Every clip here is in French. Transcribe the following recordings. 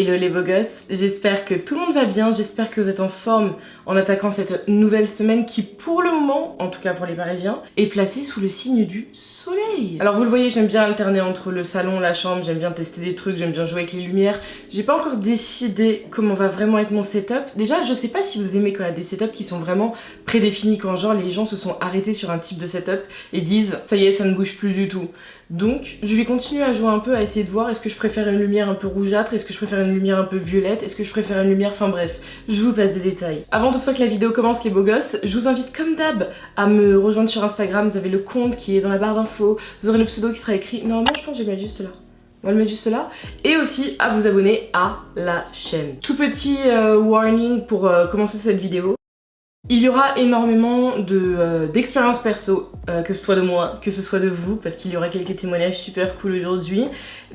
Hello les beaux gosses, j'espère que tout le monde va bien, j'espère que vous êtes en forme en attaquant cette nouvelle semaine qui pour le moment, en tout cas pour les Parisiens, est placée sous le signe du soleil. Alors vous le voyez, j'aime bien alterner entre le salon, la chambre, j'aime bien tester des trucs, j'aime bien jouer avec les lumières. J'ai pas encore décidé comment va vraiment être mon setup. Déjà, je sais pas si vous aimez quand il y a des setups qui sont vraiment prédéfinis, quand genre les gens se sont arrêtés sur un type de setup et disent ça y est, ça ne bouge plus du tout. Donc je vais continuer à jouer un peu, à essayer de voir est-ce que je préfère une lumière un peu rougeâtre, est-ce que je préfère une lumière un peu violette, est-ce que je préfère une lumière, enfin bref, je vous passe des détails. Avant toutefois que la vidéo commence les beaux gosses, je vous invite comme d'hab à me rejoindre sur Instagram, vous avez le compte qui est dans la barre d'infos, vous aurez le pseudo qui sera écrit, normalement je pense que je vais le mettre juste là. On va le mettre juste là. Et aussi à vous abonner à la chaîne. Tout petit warning pour commencer cette vidéo. Il y aura énormément d'expériences perso, que ce soit de moi, que ce soit de vous, parce qu'il y aura quelques témoignages super cool aujourd'hui.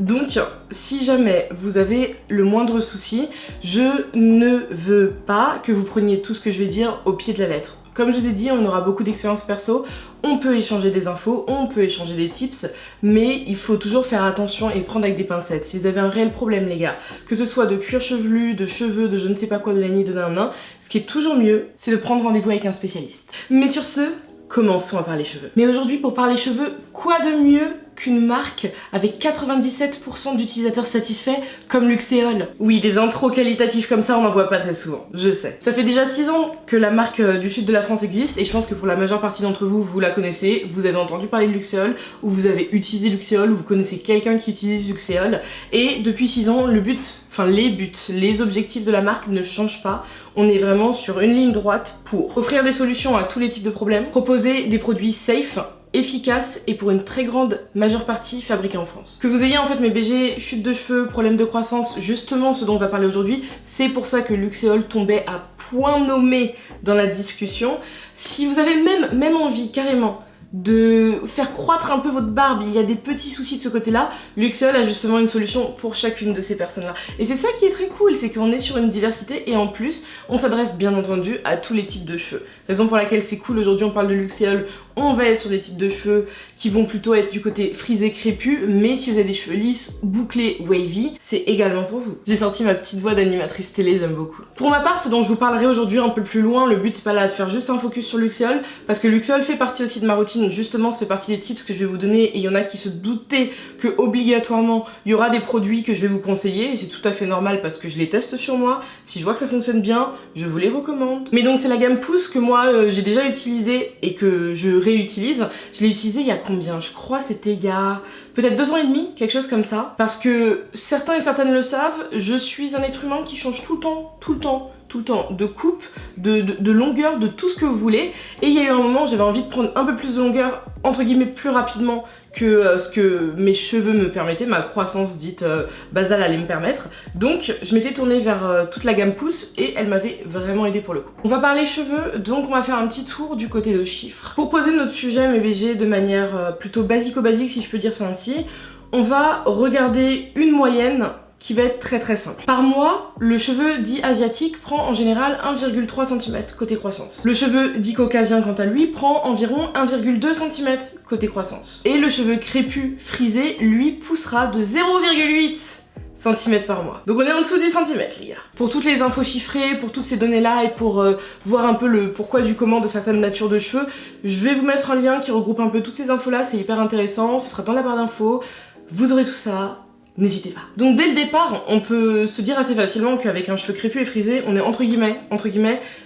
Donc, si jamais vous avez le moindre souci, je ne veux pas que vous preniez tout ce que je vais dire au pied de la lettre. Comme je vous ai dit, on aura beaucoup d'expériences perso, on peut échanger des infos, on peut échanger des tips, mais il faut toujours faire attention et prendre avec des pincettes. Si vous avez un réel problème les gars, que ce soit de cuir chevelu, de cheveux, de je ne sais pas quoi, de l'acné, de nan, ce qui est toujours mieux, c'est de prendre rendez-vous avec un spécialiste. Mais sur ce, commençons à parler cheveux. Mais aujourd'hui, pour parler cheveux, quoi de mieux qu'une marque avec 97% d'utilisateurs satisfaits comme Luxéol. Oui, des intros qualitatifs comme ça, on n'en voit pas très souvent, je sais. Ça fait déjà 6 ans que la marque du sud de la France existe et je pense que pour la majeure partie d'entre vous, vous la connaissez, vous avez entendu parler de Luxéol, ou vous avez utilisé Luxéol, ou vous connaissez quelqu'un qui utilise Luxéol. Et depuis 6 ans, les objectifs de la marque ne changent pas. On est vraiment sur une ligne droite pour offrir des solutions à tous les types de problèmes, proposer des produits safe, efficace et pour une très grande majeure partie fabriquée en France. Que vous ayez en fait mes BG, chute de cheveux, problème de croissance, justement ce dont on va parler aujourd'hui, c'est pour ça que Luxéol tombait à point nommé dans la discussion. Si vous avez même envie carrément de faire croître un peu votre barbe, il y a des petits soucis de ce côté-là, Luxéol a justement une solution pour chacune de ces personnes-là. Et c'est ça qui est très cool, c'est qu'on est sur une diversité et en plus, on s'adresse bien entendu à tous les types de cheveux. Raison pour laquelle c'est cool, aujourd'hui on parle de Luxéol, on va être sur des types de cheveux qui vont plutôt être du côté frisé crépus, mais si vous avez des cheveux lisses, bouclés, wavy, c'est également pour vous. J'ai sorti ma petite voix d'animatrice télé, j'aime beaucoup. Pour ma part, ce dont je vous parlerai aujourd'hui un peu plus loin, le but c'est pas là de faire juste un focus sur Luxéol, parce que Luxéol fait partie aussi de ma routine, justement c'est partie des tips que je vais vous donner, et il y en a qui se doutaient que obligatoirement il y aura des produits que je vais vous conseiller, et c'est tout à fait normal parce que je les teste sur moi, si je vois que ça fonctionne bien, je vous les recommande. Mais donc c'est la gamme Pousse que moi j'ai déjà utilisée et que je réutilise. Je l'ai utilisé il y a combien? Je crois c'était il y a peut-être 2 ans et demi, quelque chose comme ça. Parce que certains et certaines le savent, je suis un être humain qui change tout le temps de coupe, de longueur, de tout ce que vous voulez. Et il y a eu un moment, j'avais envie de prendre un peu plus de longueur, entre guillemets plus rapidement que ce que mes cheveux me permettaient, ma croissance dite basale allait me permettre. Donc je m'étais tournée vers toute la gamme Pousse et elle m'avait vraiment aidé pour le coup. On va parler cheveux, donc on va faire un petit tour du côté de chiffres. Pour poser notre sujet mes BG de manière plutôt basico-basique si je peux dire ça ainsi, on va regarder une moyenne qui va être très simple. Par mois, le cheveu dit asiatique prend en général 1,3 cm côté croissance. Le cheveu dit caucasien quant à lui prend environ 1,2 cm côté croissance. Et le cheveu crépus frisé, lui, poussera de 0,8 cm par mois. Donc on est en dessous du centimètre les gars. Pour toutes les infos chiffrées, pour toutes ces données là et pour voir un peu le pourquoi du comment de certaines natures de cheveux, je vais vous mettre un lien qui regroupe un peu toutes ces infos là, c'est hyper intéressant, ce sera dans la barre d'infos, vous aurez tout ça. N'hésitez pas. Donc dès le départ, on peut se dire assez facilement qu'avec un cheveu crépus et frisé, on est entre guillemets,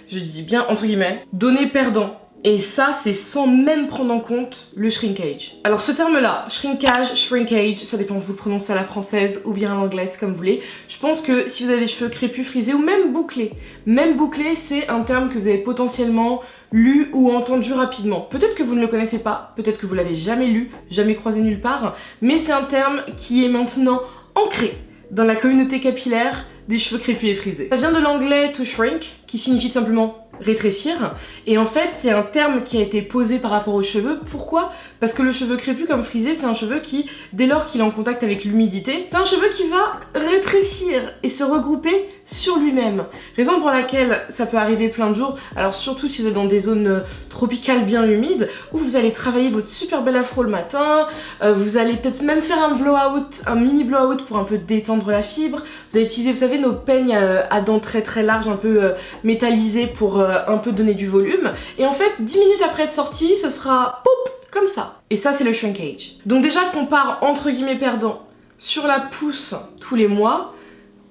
je dis bien entre guillemets, donné perdant. Et ça, c'est sans même prendre en compte le shrinkage. Alors ce terme-là, shrinkage, ça dépend vous le prononcez à la française ou bien à l'anglaise comme vous voulez. Je pense que si vous avez des cheveux crépus, frisés ou même bouclés, c'est un terme que vous avez potentiellement lu ou entendu rapidement. Peut-être que vous ne le connaissez pas, peut-être que vous l'avez jamais lu, jamais croisé nulle part, mais c'est un terme qui est maintenant ancré dans la communauté capillaire des cheveux crépus et frisés. Ça vient de l'anglais to shrink, qui signifie tout simplement rétrécir. Et en fait, c'est un terme qui a été posé par rapport aux cheveux. Pourquoi? Parce que le cheveu crépus comme frisé, c'est un cheveu qui, dès lors qu'il est en contact avec l'humidité, c'est un cheveu qui va rétrécir et se regrouper sur lui-même. Raison pour laquelle ça peut arriver plein de jours, alors surtout si vous êtes dans des zones tropicales bien humides, où vous allez travailler votre super bel afro le matin, vous allez peut-être même faire un blowout, un mini blowout pour un peu détendre la fibre. Vous allez utiliser, vous savez, nos peignes à dents très très larges, un peu métallisées pour un peu donner du volume. Et en fait, 10 minutes après être sorti, ce sera poup, comme ça. Et ça, c'est le shrinkage. Donc déjà qu'on part entre guillemets perdant sur la pousse tous les mois,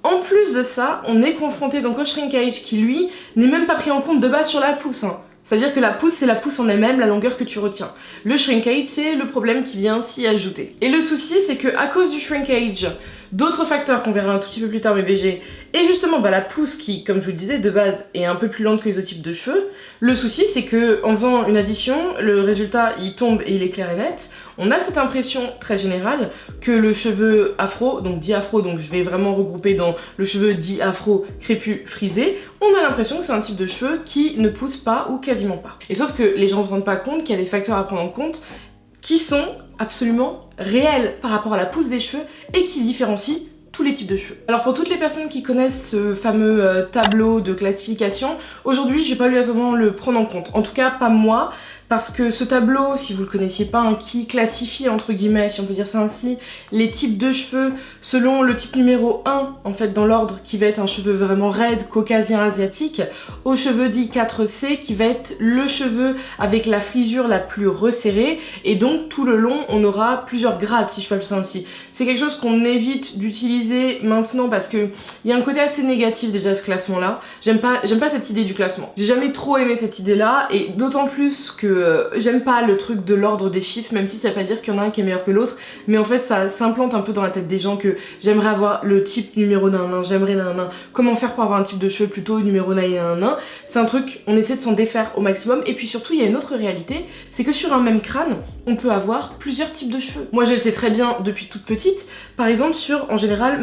en plus de ça, on est confronté donc au shrinkage qui, lui, n'est même pas pris en compte de base sur la pousse. C'est-à-dire que la pousse, c'est la pousse en elle-même, la longueur que tu retiens. Le shrinkage, c'est le problème qui vient s'y ajouter. Et le souci, c'est que à cause du shrinkage, d'autres facteurs qu'on verra un tout petit peu plus tard, mes BG, et justement la pousse qui, comme je vous le disais, de base est un peu plus lente que les autres types de cheveux. Le souci, c'est que en faisant une addition, le résultat il tombe et il est clair et net. On a cette impression très générale que le cheveu afro, donc dit afro, donc je vais vraiment regrouper dans le cheveu dit afro, crépus, frisé, on a l'impression que c'est un type de cheveux qui ne pousse pas ou quasiment pas. Et sauf que les gens ne se rendent pas compte qu'il y a des facteurs à prendre en compte qui sont absolument réels par rapport à la pousse des cheveux et qui différencient tous les types de cheveux. Alors pour toutes les personnes qui connaissent ce fameux tableau de classification, aujourd'hui je vais pas obligatoirement le prendre en compte. En tout cas pas moi, parce que ce tableau, si vous le connaissiez pas, qui classifie entre guillemets, si on peut dire ça ainsi, les types de cheveux selon le type numéro 1, en fait dans l'ordre, qui va être un cheveu vraiment raide, caucasien, asiatique, au cheveu dit 4C, qui va être le cheveu avec la frisure la plus resserrée, et donc tout le long on aura plusieurs grades, si je peux appeler ça ainsi. C'est quelque chose qu'on évite d'utiliser maintenant parce que il y a un côté assez négatif déjà à ce classement là. J'aime pas cette idée du classement. J'ai jamais trop aimé cette idée là, et d'autant plus que j'aime pas le truc de l'ordre des chiffres, même si ça veut pas dire qu'il y en a un qui est meilleur que l'autre, mais en fait ça s'implante un peu dans la tête des gens que j'aimerais avoir le type numéro d'un, j'aimerais d'un, comment faire pour avoir un type de cheveux plutôt numéro d'un. C'est un truc, on essaie de s'en défaire au maximum, et puis surtout il y a une autre réalité, c'est que sur un même crâne, on peut avoir plusieurs types de cheveux. Moi je le sais très bien depuis toute petite, par exemple sur, en général,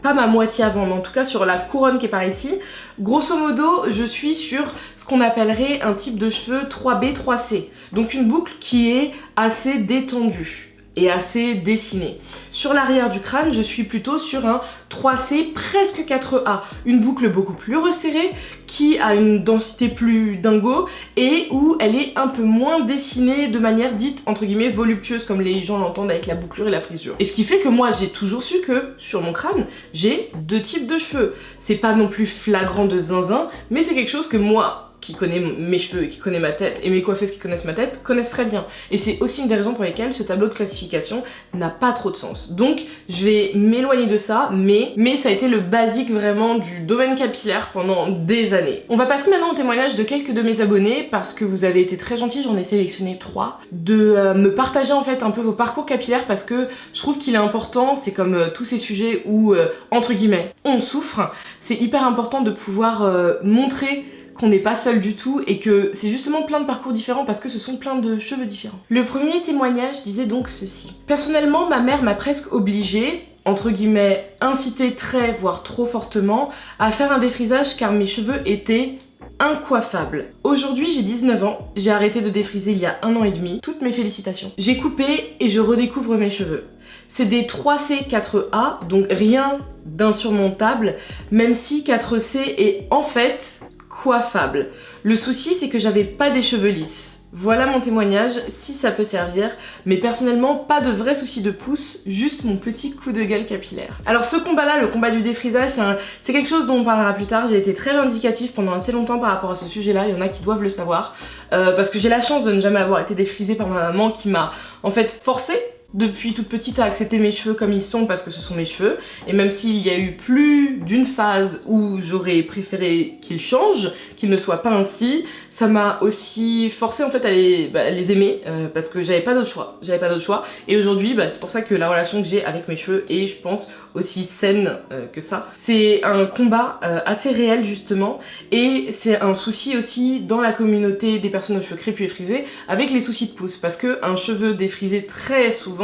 pas ma moitié avant, mais en tout cas sur la couronne qui est par ici, grosso modo je suis sur ce qu'on appellerait un type de cheveux 3B, 3C. Donc une boucle qui est assez détendue et assez dessinée. Sur l'arrière du crâne, je suis plutôt sur un 3C, presque 4A. Une boucle beaucoup plus resserrée, qui a une densité plus dingo, et où elle est un peu moins dessinée de manière dite, entre guillemets, voluptueuse, comme les gens l'entendent avec la bouclure et la frisure. Et ce qui fait que moi, j'ai toujours su que, sur mon crâne, j'ai deux types de cheveux. C'est pas non plus flagrant de zinzin, mais c'est quelque chose que moi, qui connaît mes cheveux, qui connaît ma tête, et mes coiffeuses qui connaissent ma tête, connaissent très bien. Et c'est aussi une des raisons pour lesquelles ce tableau de classification n'a pas trop de sens. Donc je vais m'éloigner de ça, mais ça a été le basique vraiment du domaine capillaire pendant des années. On va passer maintenant au témoignage de quelques de mes abonnés, parce que vous avez été très gentils, j'en ai sélectionné 3, de me partager en fait un peu vos parcours capillaires, parce que je trouve qu'il est important, c'est comme tous ces sujets où, entre guillemets, on souffre, c'est hyper important de pouvoir montrer qu'on n'est pas seul du tout et que c'est justement plein de parcours différents parce que ce sont plein de cheveux différents. Le premier témoignage disait donc ceci. Personnellement, ma mère m'a presque obligée, entre guillemets, incité très voire trop fortement à faire un défrisage car mes cheveux étaient incoiffables. Aujourd'hui, j'ai 19 ans, j'ai arrêté de défriser il y a 1 an et demi. Toutes mes félicitations. J'ai coupé et je redécouvre mes cheveux. C'est des 3C, 4A, donc rien d'insurmontable, même si 4C est en fait coiffable. Le souci, c'est que j'avais pas des cheveux lisses. Voilà mon témoignage, si ça peut servir, mais personnellement, pas de vrai souci de pouce, juste mon petit coup de gueule capillaire. Alors ce combat-là, le combat du défrisage, c'est quelque chose dont on parlera plus tard. J'ai été très vindicative pendant assez longtemps par rapport à ce sujet-là, il y en a qui doivent le savoir, parce que j'ai la chance de ne jamais avoir été défrisée par ma maman qui m'a en fait forcée depuis toute petite à accepter mes cheveux comme ils sont parce que ce sont mes cheveux, et même s'il y a eu plus d'une phase où j'aurais préféré qu'ils changent, qu'ils ne soient pas ainsi, ça m'a aussi forcé en fait à les aimer parce que j'avais pas d'autre choix, et aujourd'hui c'est pour ça que la relation que j'ai avec mes cheveux est, je pense, aussi saine que ça. C'est un combat assez réel justement, et c'est un souci aussi dans la communauté des personnes aux cheveux crépus et frisés avec les soucis de pouce, parce que un cheveu défrisé très souvent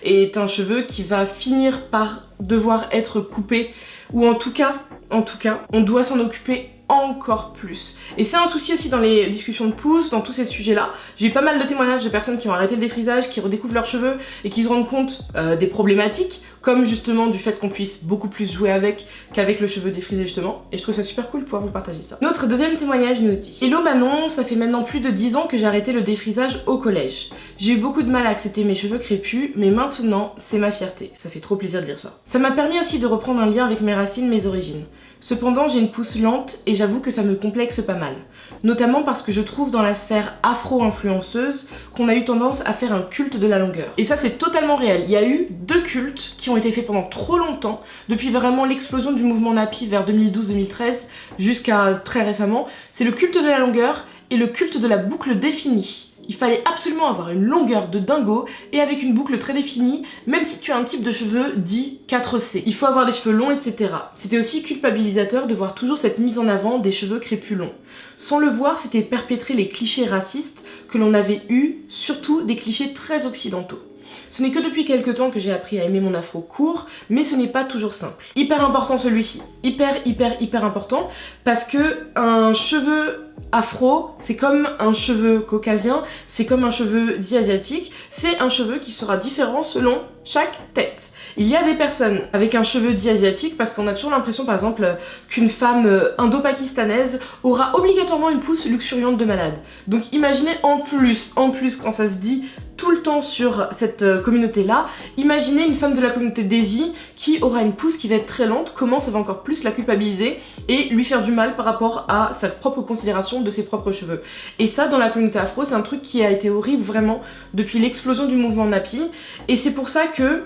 est un cheveu qui va finir par devoir être coupé, ou en tout cas, on doit s'en occuper encore plus. Et c'est un souci aussi dans les discussions de pouces, dans tous ces sujets-là. J'ai eu pas mal de témoignages de personnes qui ont arrêté le défrisage, qui redécouvrent leurs cheveux et qui se rendent compte des problématiques, comme justement du fait qu'on puisse beaucoup plus jouer avec qu'avec le cheveu défrisé justement. Et je trouve ça super cool de pouvoir vous partager ça. Notre deuxième témoignage nous dit: Hello Manon, ça fait maintenant plus de 10 ans que j'ai arrêté le défrisage au collège. J'ai eu beaucoup de mal à accepter mes cheveux crépus, mais maintenant c'est ma fierté. Ça fait trop plaisir de lire ça. Ça m'a permis aussi de reprendre un lien avec mes racines, mes origines. Cependant, j'ai une pousse lente et j'avoue que ça me complexe pas mal. Notamment parce que je trouve dans la sphère afro-influenceuse qu'on a eu tendance à faire un culte de la longueur. Et ça, c'est totalement réel. Il y a eu 2 cultes qui ont été faits pendant trop longtemps, depuis vraiment l'explosion du mouvement nappy vers 2012-2013 jusqu'à très récemment. C'est le culte de la longueur et le culte de la boucle définie. Il fallait absolument avoir une longueur de dingo et avec une boucle très définie, même si tu as un type de cheveux dit 4C. Il faut avoir des cheveux longs, etc. C'était aussi culpabilisateur de voir toujours cette mise en avant des cheveux crépus longs. Sans le voir, c'était perpétrer les clichés racistes que l'on avait eus, surtout des clichés très occidentaux. Ce n'est que depuis quelques temps que j'ai appris à aimer mon afro court, mais ce n'est pas toujours simple. Hyper important celui-ci. Hyper important, parce que un cheveu afro, c'est comme un cheveu caucasien, c'est comme un cheveu dit asiatique, c'est un cheveu qui sera différent selon chaque tête. Il y a des personnes avec un cheveu dit asiatique parce qu'on a toujours l'impression par exemple qu'une femme indo-pakistanaise aura obligatoirement une pousse luxuriante de malade. Donc imaginez en plus quand ça se dit tout le temps sur cette communauté-là, imaginez une femme de la communauté Desi qui aura une pousse qui va être très lente, comment ça va encore plus la culpabiliser et lui faire du mal par rapport à sa propre considération de ses propres cheveux. Et ça, dans la communauté afro, c'est un truc qui a été horrible vraiment depuis l'explosion du mouvement nappy, et c'est pour ça que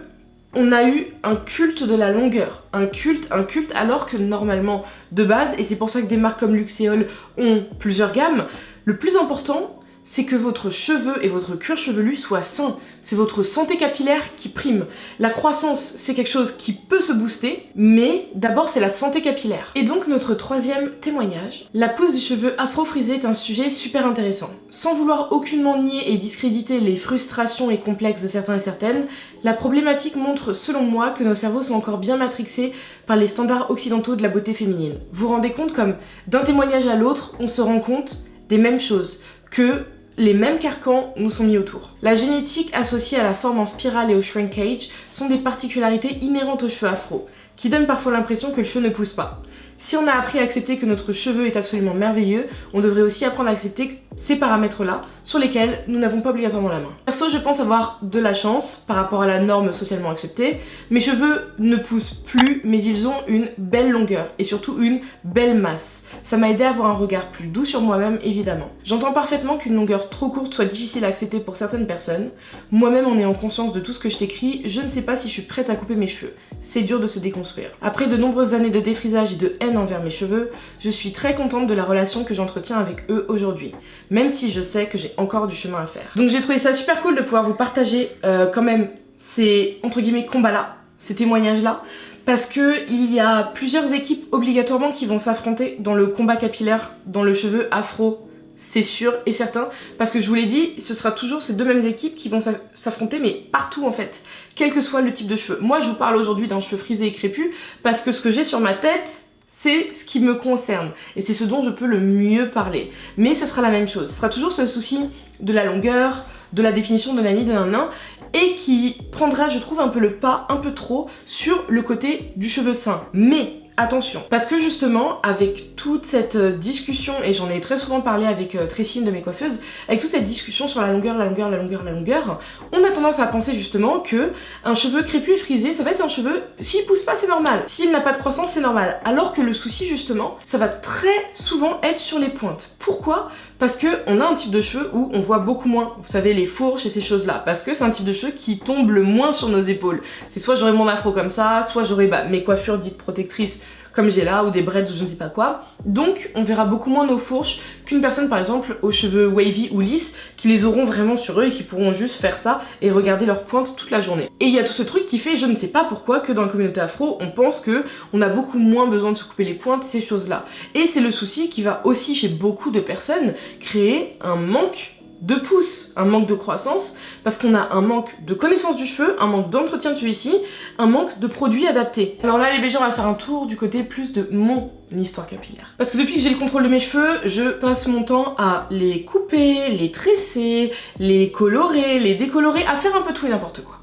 on a eu un culte de la longueur, un culte, alors que normalement, de base, et c'est pour ça que des marques comme Luxéol ont plusieurs gammes, le plus important, c'est que votre cheveu et votre cuir chevelu soient sains. C'est votre santé capillaire qui prime. La croissance, c'est quelque chose qui peut se booster, mais d'abord c'est la santé capillaire. Et donc notre troisième témoignage. La pousse du cheveu afro-frisé est un sujet super intéressant. Sans vouloir aucunement nier et discréditer les frustrations et complexes de certains et certaines, la problématique montre selon moi que nos cerveaux sont encore bien matrixés par les standards occidentaux de la beauté féminine. Vous vous rendez compte comme d'un témoignage à l'autre, on se rend compte des mêmes choses, que les mêmes carcans nous sont mis autour. La génétique associée à la forme en spirale et au shrinkage sont des particularités inhérentes aux cheveux afro, qui donnent parfois l'impression que le cheveu ne pousse pas. Si on a appris à accepter que notre cheveu est absolument merveilleux, on devrait aussi apprendre à accepter ces paramètres-là, sur lesquels nous n'avons pas obligatoirement la main. Perso, je pense avoir de la chance par rapport à la norme socialement acceptée. Mes cheveux ne poussent plus, mais ils ont une belle longueur, et surtout une belle masse. Ça m'a aidé à avoir un regard plus doux sur moi-même, évidemment. J'entends parfaitement qu'une longueur trop courte soit difficile à accepter pour certaines personnes. Moi-même, en ayant conscience de tout ce que je t'écris, je ne sais pas si je suis prête à couper mes cheveux. C'est dur de se déconstruire. Après de nombreuses années de défrisage et de haine envers mes cheveux, je suis très contente de la relation que j'entretiens avec eux aujourd'hui, même si je sais que j'ai encore du chemin à faire. Donc j'ai trouvé ça super cool de pouvoir vous partager quand même ces entre guillemets combats-là, ces témoignages-là, parce que il y a plusieurs équipes obligatoirement qui vont s'affronter dans le combat capillaire, dans le cheveu afro. C'est sûr et certain, parce que je vous l'ai dit, ce sera toujours ces deux mêmes équipes qui vont s'affronter, mais partout en fait, quel que soit le type de cheveux. Moi je vous parle aujourd'hui d'un cheveu frisé et crépus, parce que ce que j'ai sur ma tête, c'est ce qui me concerne, et c'est ce dont je peux le mieux parler. Mais ce sera la même chose, ce sera toujours ce souci de la longueur, de la définition de nani, de nanan, et qui prendra, je trouve, un peu le pas, un peu trop, sur le côté du cheveu sain. Mais attention, parce que justement, avec toute cette discussion, et j'en ai très souvent parlé avec Tracy, une de mes coiffeuses, avec toute cette discussion sur la longueur, on a tendance à penser justement que un cheveu crépus et frisé, ça va être un cheveu, s'il pousse pas, c'est normal. S'il n'a pas de croissance, c'est normal. Alors que le souci, justement, ça va très souvent être sur les pointes. Pourquoi ? Parce qu'on a un type de cheveux où on voit beaucoup moins, vous savez, les fourches et ces choses-là, parce que c'est un type de cheveux qui tombe le moins sur nos épaules. C'est soit j'aurai mon afro comme ça, soit j'aurai mes coiffures dites protectrices comme j'ai là, ou des braids ou je ne sais pas quoi. Donc on verra beaucoup moins nos fourches qu'une personne par exemple aux cheveux wavy ou lisses, qui les auront vraiment sur eux et qui pourront juste faire ça et regarder leurs pointes toute la journée. Et il y a tout ce truc qui fait, je ne sais pas pourquoi, que dans la communauté afro, on pense que on a beaucoup moins besoin de se couper les pointes, ces choses-là. Et c'est le souci qui va aussi chez beaucoup de personnes créer un manque de pousse, un manque de croissance, parce qu'on a un manque de connaissance du cheveu, un manque d'entretien de celui-ci, un manque de produits adaptés. Alors là les BG, on va faire un tour du côté plus de mon histoire capillaire. Parce que depuis que j'ai le contrôle de mes cheveux, je passe mon temps à les couper, les tresser, les colorer, les décolorer, à faire un peu tout et n'importe quoi.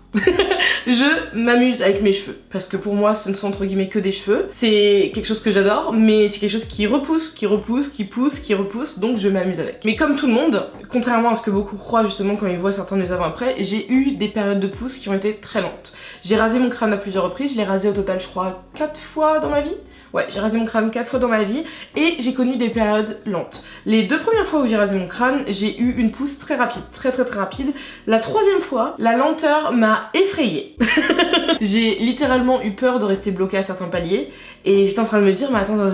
Je m'amuse avec mes cheveux parce que pour moi ce ne sont entre guillemets que des cheveux. C'est quelque chose que j'adore, mais c'est quelque chose qui repousse, qui repousse, qui pousse, qui repousse, donc je m'amuse avec. Mais comme tout le monde, contrairement à ce que beaucoup croient justement quand ils voient certains de mes avant-après, j'ai eu des périodes de pousse qui ont été très lentes. J'ai rasé mon crâne à plusieurs reprises, je l'ai rasé au total je crois 4 fois dans ma vie. Ouais, j'ai rasé mon crâne 4 fois dans ma vie et j'ai connu des périodes lentes. Les 2 premières fois où j'ai rasé mon crâne, j'ai eu une pousse très rapide, très rapide. La 3e fois, la lenteur m'a effrayée. J'ai littéralement eu peur de rester bloquée à certains paliers et j'étais en train de me dire, mais attends.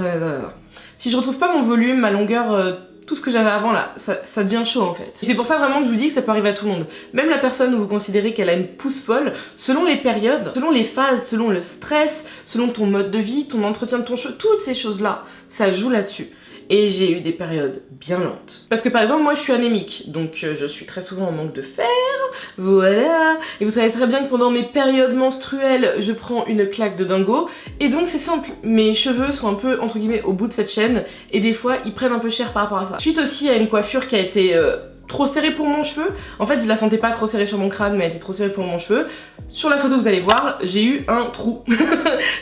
Si je retrouve pas mon volume, ma longueur, tout ce que j'avais avant là, ça devient chaud en fait. C'est pour ça vraiment que je vous dis que ça peut arriver à tout le monde. Même la personne où vous considérez qu'elle a une pousse folle, selon les périodes, selon les phases, selon le stress, selon ton mode de vie, ton entretien de ton cheveu, toutes ces choses là, ça joue là-dessus. Et j'ai eu des périodes bien lentes. Parce que par exemple, moi je suis anémique, donc je suis très souvent en manque de fer, voilà. Et vous savez très bien que pendant mes périodes menstruelles, je prends une claque de dingo. Et donc c'est simple, mes cheveux sont un peu, entre guillemets, au bout de cette chaîne, et des fois, ils prennent un peu cher par rapport à ça. Suite aussi à une coiffure qui a été trop serrée pour mon cheveu. En fait, je la sentais pas trop serrée sur mon crâne, mais elle était trop serrée pour mon cheveu. Sur la photo que vous allez voir, j'ai eu un trou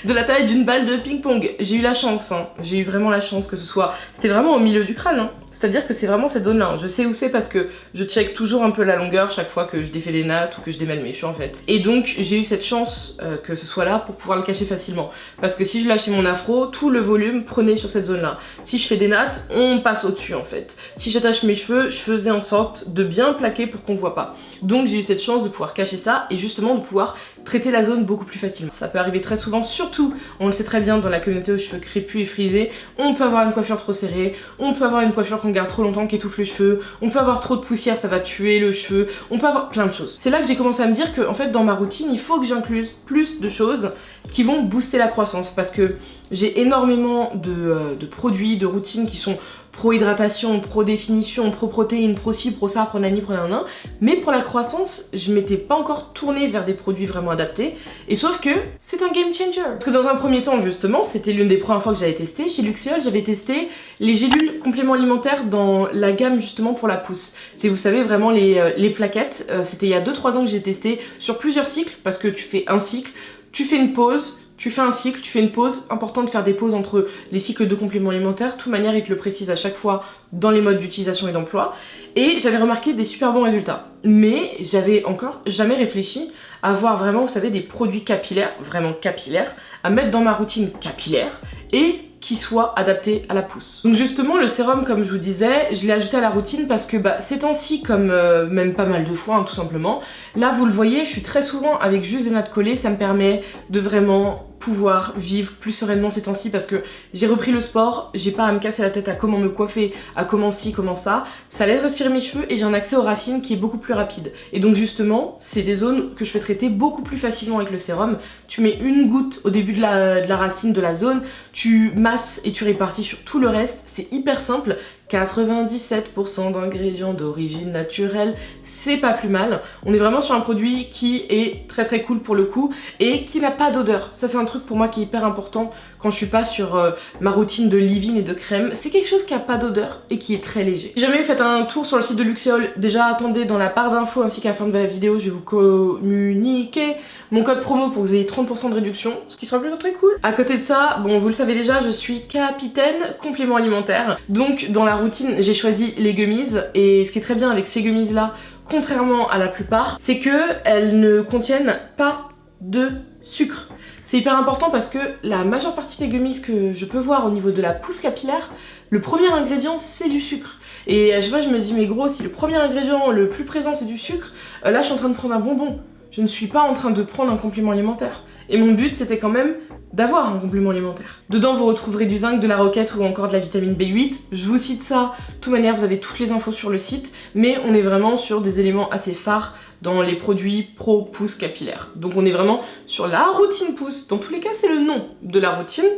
de la taille d'une balle de ping-pong. J'ai eu la chance, hein. J'ai eu vraiment la chance que ce soit... C'était vraiment au milieu du crâne, hein. C'est-à-dire que c'est vraiment cette zone-là. Je sais où c'est parce que je check toujours un peu la longueur chaque fois que je défais les nattes ou que je démêle mes cheveux en fait. Et donc j'ai eu cette chance que ce soit là pour pouvoir le cacher facilement. Parce que si je lâchais mon afro, tout le volume prenait sur cette zone-là. Si je fais des nattes, on passe au-dessus en fait. Si j'attache mes cheveux, je faisais en sorte de bien plaquer pour qu'on voit pas. Donc j'ai eu cette chance de pouvoir cacher ça et justement de pouvoir traiter la zone beaucoup plus facilement. Ça peut arriver très souvent, surtout, on le sait très bien dans la communauté aux cheveux crépus et frisés, on peut avoir une coiffure trop serrée, on peut avoir une coiffure qu'on garde trop longtemps qui étouffe le cheveu, on peut avoir trop de poussière, ça va tuer le cheveu, on peut avoir plein de choses. C'est là que j'ai commencé à me dire que en fait dans ma routine, il faut que j'incluse plus de choses qui vont booster la croissance parce que j'ai énormément de produits, de routines qui sont pro-hydratation, pro-définition, pro-protéines, pro-ci, pro-ça, pro-nani, pro-nanan. Mais pour la croissance, je m'étais pas encore tournée vers des produits vraiment adaptés. Et sauf que c'est un game changer. Parce que dans un premier temps, justement, c'était l'une des premières fois que j'avais testé. Chez Luxéol, j'avais testé les gélules compléments alimentaires dans la gamme justement pour la pousse. C'est, vous savez, vraiment les plaquettes. C'était il y a 2-3 ans que j'ai testé sur plusieurs cycles. Parce que tu fais un cycle, tu fais une pause, tu fais un cycle, tu fais une pause. Important de faire des pauses entre les cycles de compléments alimentaires. De toute manière, ils te le précisent à chaque fois dans les modes d'utilisation et d'emploi. Et j'avais remarqué des super bons résultats. Mais j'avais encore jamais réfléchi à avoir vraiment, vous savez, des produits capillaires, vraiment capillaires, à mettre dans ma routine capillaire et qui soit adapté à la pousse. Donc justement le sérum, comme je vous disais, je l'ai ajouté à la routine parce que ces temps-ci, comme même pas mal de fois hein, tout simplement, là vous le voyez, je suis très souvent avec juste des nattes collées, ça me permet de vraiment pouvoir vivre plus sereinement ces temps-ci parce que j'ai repris le sport, j'ai pas à me casser la tête à comment me coiffer, à comment ci, comment ça laisse respirer mes cheveux et j'ai un accès aux racines qui est beaucoup plus rapide. Et donc justement, c'est des zones que je peux traiter beaucoup plus facilement avec le sérum. Tu mets une goutte au début de la racine de la zone, tu masses et tu répartis sur tout le reste, c'est hyper simple. 97% d'ingrédients d'origine naturelle, c'est pas plus mal. On est vraiment sur un produit qui est très cool pour le coup et qui n'a pas d'odeur. Ça c'est un truc pour moi qui est hyper important quand je suis pas sur ma routine de leave-in et de crème. C'est quelque chose qui a pas d'odeur et qui est très léger. Si jamais vous faites un tour sur le site de Luxéol, déjà attendez dans la barre d'infos ainsi qu'à la fin de la vidéo, je vais vous communiquer mon code promo pour que vous ayez 30% de réduction, ce qui sera plutôt très cool. À côté de ça, bon vous le savez déjà, je suis capitaine complément alimentaire. Donc dans la routine, j'ai choisi les gummies et ce qui est très bien avec ces gummies là, contrairement à la plupart, c'est que elles ne contiennent pas de sucre. C'est hyper important parce que la majeure partie des gummies que je peux voir au niveau de la pousse capillaire, le premier ingrédient c'est du sucre. Et à chaque fois je me dis mais gros, si le premier ingrédient le plus présent c'est du sucre, là je suis en train de prendre un bonbon. Je ne suis pas en train de prendre un complément alimentaire. Et mon but c'était quand même d'avoir un complément alimentaire. Dedans vous retrouverez du zinc, de la roquette ou encore de la vitamine B8. Je vous cite ça, de toute manière vous avez toutes les infos sur le site, mais on est vraiment sur des éléments assez phares dans les produits pro pousse capillaire. Donc on est vraiment sur la routine pousse. Dans tous les cas c'est le nom de la routine,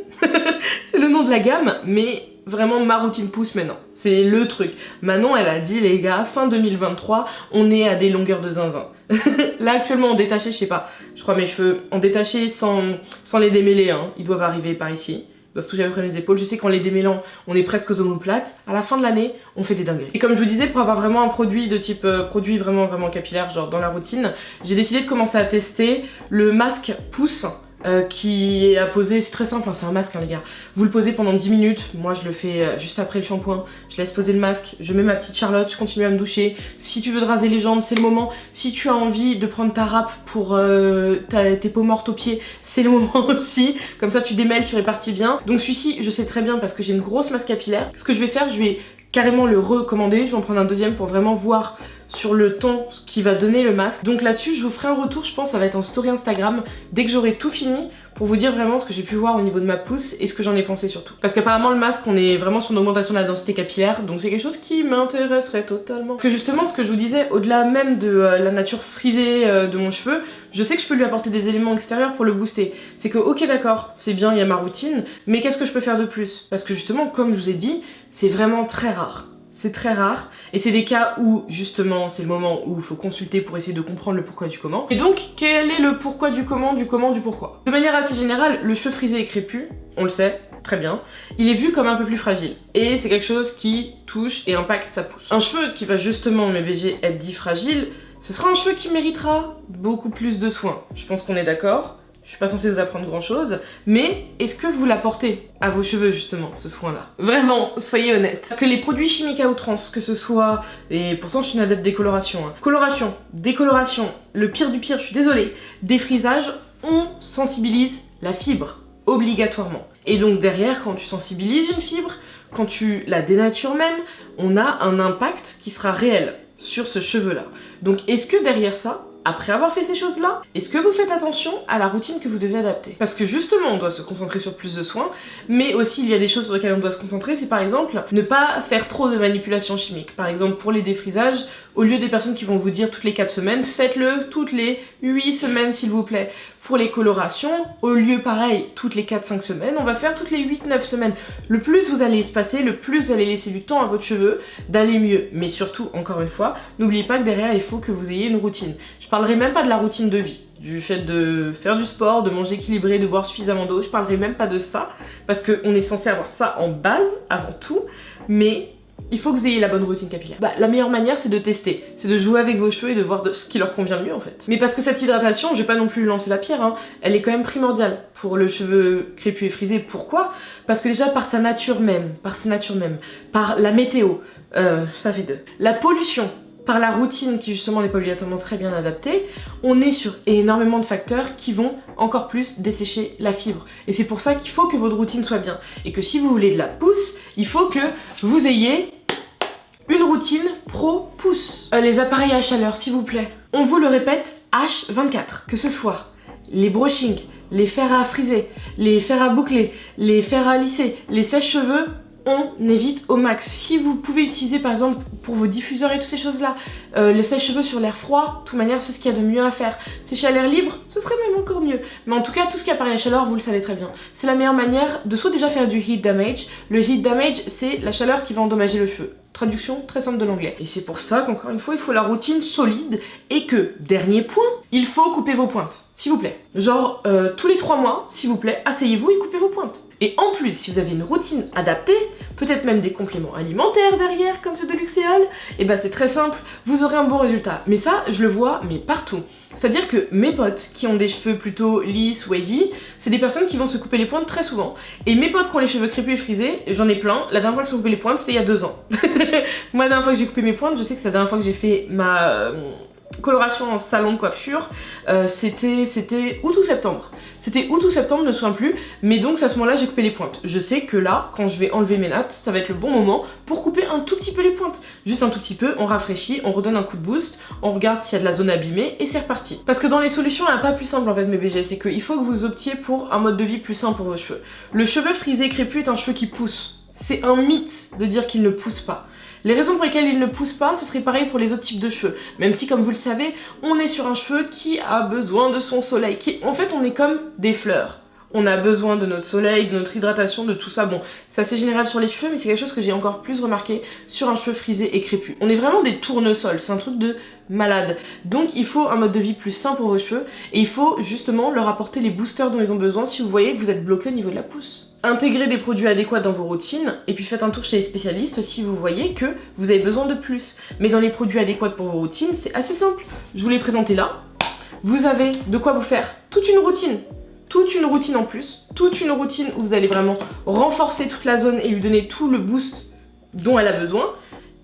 c'est le nom de la gamme, mais vraiment ma routine pousse maintenant. C'est le truc. Manon, elle a dit, les gars, fin 2023, on est à des longueurs de zinzin. Là, actuellement, en détaché, je sais pas, je crois mes cheveux en détaché sans les démêler, hein. Ils doivent arriver par ici. Ils doivent toucher à peu près mes épaules. Je sais qu'en les démêlant, on est presque aux omoplates. À la fin de l'année, on fait des dingueries. Et comme je vous disais, pour avoir vraiment un produit de type produit vraiment capillaire, genre dans la routine, j'ai décidé de commencer à tester le masque pousse. Qui est à poser, c'est très simple, hein, c'est un masque hein, les gars. Vous le posez pendant 10 minutes, moi je le fais juste après le shampoing, je laisse poser le masque, je mets ma petite Charlotte, je continue à me doucher. Si tu veux te raser les jambes, c'est le moment. Si tu as envie de prendre ta râpe pour tes peaux mortes aux pieds, c'est le moment aussi. Comme ça tu démêles, tu répartis bien. Donc celui-ci, je sais très bien parce que j'ai une grosse masse capillaire. Ce que je vais faire, je vais carrément le recommander, je vais en prendre un deuxième pour vraiment voir sur le ton qui va donner le masque. Donc là-dessus, je vous ferai un retour, je pense, ça va être en story Instagram, dès que j'aurai tout fini, pour vous dire vraiment ce que j'ai pu voir au niveau de ma pousse et ce que j'en ai pensé surtout. Parce qu'apparemment le masque, on est vraiment sur une augmentation de la densité capillaire, donc c'est quelque chose qui m'intéresserait totalement. Parce que justement, ce que je vous disais, au-delà même de la nature frisée de mon cheveu, je sais que je peux lui apporter des éléments extérieurs pour le booster. C'est que, ok d'accord, c'est bien, il y a ma routine, mais qu'est-ce que je peux faire de plus? Parce que justement, comme je vous ai dit, c'est vraiment très rare. C'est très rare, et c'est des cas où, justement, c'est le moment où il faut consulter pour essayer de comprendre le pourquoi du comment. Et donc, quel est le pourquoi du comment, du pourquoi? De manière assez générale, le cheveu frisé et crépus, on le sait, très bien, il est vu comme un peu plus fragile. Et c'est quelque chose qui touche et impacte sa pousse. Un cheveu qui va justement, mes BG, être dit fragile, ce sera un cheveu qui méritera beaucoup plus de soins. Je pense qu'on est d'accord. Je suis pas censée vous apprendre grand chose, mais est-ce que vous l'apportez à vos cheveux justement, ce soin-là? Vraiment, soyez honnête. Parce que les produits chimiques à outrance, que ce soit, et pourtant je suis une adepte des colorations, hein. Coloration, décoloration, le pire du pire, je suis désolée, défrisage, on sensibilise la fibre, obligatoirement. Et donc derrière, quand tu sensibilises une fibre, quand tu la dénatures même, on a un impact qui sera réel sur ce cheveu-là. Donc est-ce que derrière ça, après avoir fait ces choses-là, est-ce que vous faites attention à la routine que vous devez adapter? Parce que justement, on doit se concentrer sur plus de soins, mais aussi il y a des choses sur lesquelles on doit se concentrer, c'est par exemple ne pas faire trop de manipulations chimiques. Par exemple, pour les défrisages, au lieu des personnes qui vont vous dire toutes les 4 semaines, faites-le toutes les 8 semaines s'il vous plaît. Pour les colorations, au lieu pareil, toutes les 4-5 semaines, on va faire toutes les 8-9 semaines. Le plus vous allez espacer, le plus vous allez laisser du temps à votre cheveu d'aller mieux. Mais surtout, encore une fois, n'oubliez pas que derrière, il faut que vous ayez une routine. Je parlerai même pas de la routine de vie, du fait de faire du sport, de manger équilibré, de boire suffisamment d'eau, je parlerai même pas de ça, parce qu'on est censé avoir ça en base, avant tout, mais il faut que vous ayez la bonne routine capillaire. Bah, la meilleure manière, c'est de tester, c'est de jouer avec vos cheveux et de voir ce qui leur convient le mieux en fait. Mais parce que cette hydratation, je vais pas non plus lancer la pierre, hein, elle est quand même primordiale pour le cheveu crépus et frisé. Pourquoi? Parce que déjà par sa nature même, par la météo, ça fait 2. La pollution, par la routine qui justement n'est pas obligatoirement très bien adaptée, on est sur énormément de facteurs qui vont encore plus dessécher la fibre. Et c'est pour ça qu'il faut que votre routine soit bien. Et que si vous voulez de la pousse, il faut que vous ayez une routine pro-pousse. Les appareils à chaleur, s'il vous plaît. On vous le répète, H24. Que ce soit les brushings, les fers à friser, les fers à boucler, les fers à lisser, les sèche-cheveux, on évite au max. Si vous pouvez utiliser par exemple pour vos diffuseurs et toutes ces choses là, le sèche-cheveux sur l'air froid, de toute manière c'est ce qu'il y a de mieux à faire. Sécher à l'air libre, ce serait même encore mieux. Mais en tout cas tout ce qui est appareil à chaleur, vous le savez très bien. C'est la meilleure manière de soit déjà faire du heat damage. Le heat damage c'est la chaleur qui va endommager le cheveu. Traduction très simple de l'anglais. Et c'est pour ça qu'encore une fois, il faut la routine solide et que, dernier point, il faut couper vos pointes, s'il vous plaît. Genre, tous les 3 mois, s'il vous plaît, asseyez-vous et coupez vos pointes. Et en plus, si vous avez une routine adaptée, peut-être même des compléments alimentaires derrière, comme ceux de Luxéol, et bah c'est très simple, vous aurez un bon résultat. Mais ça, je le vois, mais partout. C'est-à-dire que mes potes qui ont des cheveux plutôt lisses, wavy, c'est des personnes qui vont se couper les pointes très souvent. Et mes potes qui ont les cheveux crépus et frisés, j'en ai plein, la dernière fois que j'ai coupé les pointes, c'était il y a 2 ans. Moi, la dernière fois que j'ai coupé mes pointes, je sais que c'est la dernière fois que j'ai fait ma coloration en salon de coiffure, c'était août ou septembre. C'était août ou septembre, je ne me souviens plus, mais donc c'est à ce moment-là j'ai coupé les pointes. Je sais que là, quand je vais enlever mes nattes, ça va être le bon moment pour couper un tout petit peu les pointes. Juste un tout petit peu, on rafraîchit, on redonne un coup de boost, on regarde s'il y a de la zone abîmée et c'est reparti. Parce que dans les solutions, il n'y en a pas plus simple en fait mes BG, c'est qu'il faut que vous optiez pour un mode de vie plus sain pour vos cheveux. Le cheveu frisé crépus est un cheveu qui pousse. C'est un mythe de dire qu'il ne pousse pas. Les raisons pour lesquelles il ne pousse pas, ce serait pareil pour les autres types de cheveux. Même si, comme vous le savez, on est sur un cheveu qui a besoin de son soleil. En fait, on est comme des fleurs. on a besoin de notre soleil, de notre hydratation, de tout ça. Bon, c'est assez général sur les cheveux, mais c'est quelque chose que j'ai encore plus remarqué sur un cheveu frisé et crépus. On est vraiment des tournesols, c'est un truc de malade. Donc il faut un mode de vie plus sain pour vos cheveux et il faut justement leur apporter les boosters dont ils ont besoin si vous voyez que vous êtes bloqué au niveau de la pousse. Intégrez des produits adéquats dans vos routines et puis faites un tour chez les spécialistes si vous voyez que vous avez besoin de plus. Mais dans les produits adéquats pour vos routines, c'est assez simple. Je vous l'ai présenté là. Vous avez de quoi vous faire toute une routine en plus, toute une routine où vous allez vraiment renforcer toute la zone et lui donner tout le boost dont elle a besoin.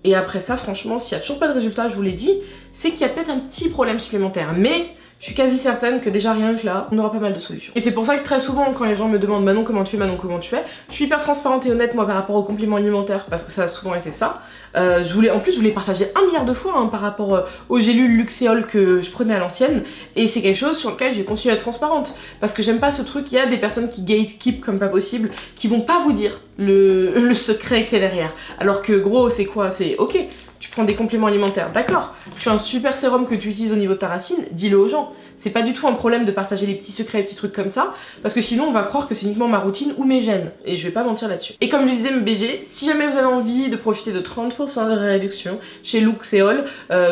Et après ça, franchement, s'il n'y a toujours pas de résultat, je vous l'ai dit, c'est qu'il y a peut-être un petit problème supplémentaire. Mais je suis quasi certaine que déjà rien que là, on aura pas mal de solutions. Et c'est pour ça que très souvent, quand les gens me demandent Manon comment tu fais, Manon comment tu fais, je suis hyper transparente et honnête moi par rapport aux compléments alimentaires parce que ça a souvent été ça. En plus, je voulais partager 1 milliard de fois par rapport aux gélules Luxéol que je prenais à l'ancienne. Et c'est quelque chose sur lequel je vais continuer à être transparente parce que j'aime pas ce truc. Il y a des personnes qui gatekeep comme pas possible, qui vont pas vous dire le secret qu'il y a derrière. Alors que gros, c'est quoi? C'est ok. Tu prends des compléments alimentaires, d'accord. Tu as un super sérum que tu utilises au niveau de ta racine, dis-le aux gens. C'est pas du tout un problème de partager les petits secrets, les petits trucs comme ça, parce que sinon on va croire que c'est uniquement ma routine ou mes gènes, et je vais pas mentir là-dessus. Et comme je disais mes BG, si jamais vous avez envie de profiter de 30% de réduction chez Luxéol,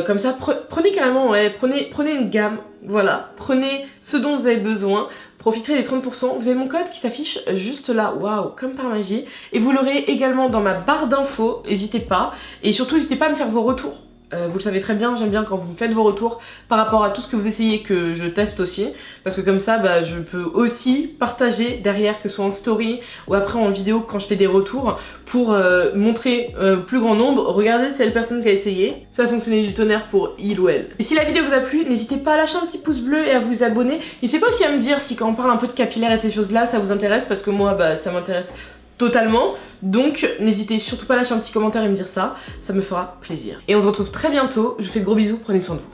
comme ça, prenez carrément, ouais, prenez une gamme, voilà, prenez ce dont vous avez besoin, profiterez des 30%, vous avez mon code qui s'affiche juste là, waouh, comme par magie, et vous l'aurez également dans ma barre d'infos, n'hésitez pas, et surtout n'hésitez pas à me faire vos retours. Vous le savez très bien, j'aime bien quand vous me faites vos retours par rapport à tout ce que vous essayez que je teste aussi, parce que comme ça bah, je peux aussi partager derrière, que ce soit en story ou après en vidéo quand je fais des retours, pour montrer plus grand nombre, regardez c'est la personne qui a essayé, ça a fonctionné du tonnerre pour il ou elle. Et si la vidéo vous a plu, n'hésitez pas à lâcher un petit pouce bleu et à vous abonner, n'hésitez pas aussi à me dire si quand on parle un peu de capillaire et de ces choses là ça vous intéresse, parce que moi bah, ça m'intéresse totalement, donc n'hésitez surtout pas à lâcher un petit commentaire et me dire ça me fera plaisir. Et on se retrouve très bientôt, je vous fais de gros bisous, prenez soin de vous.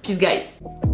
Peace guys.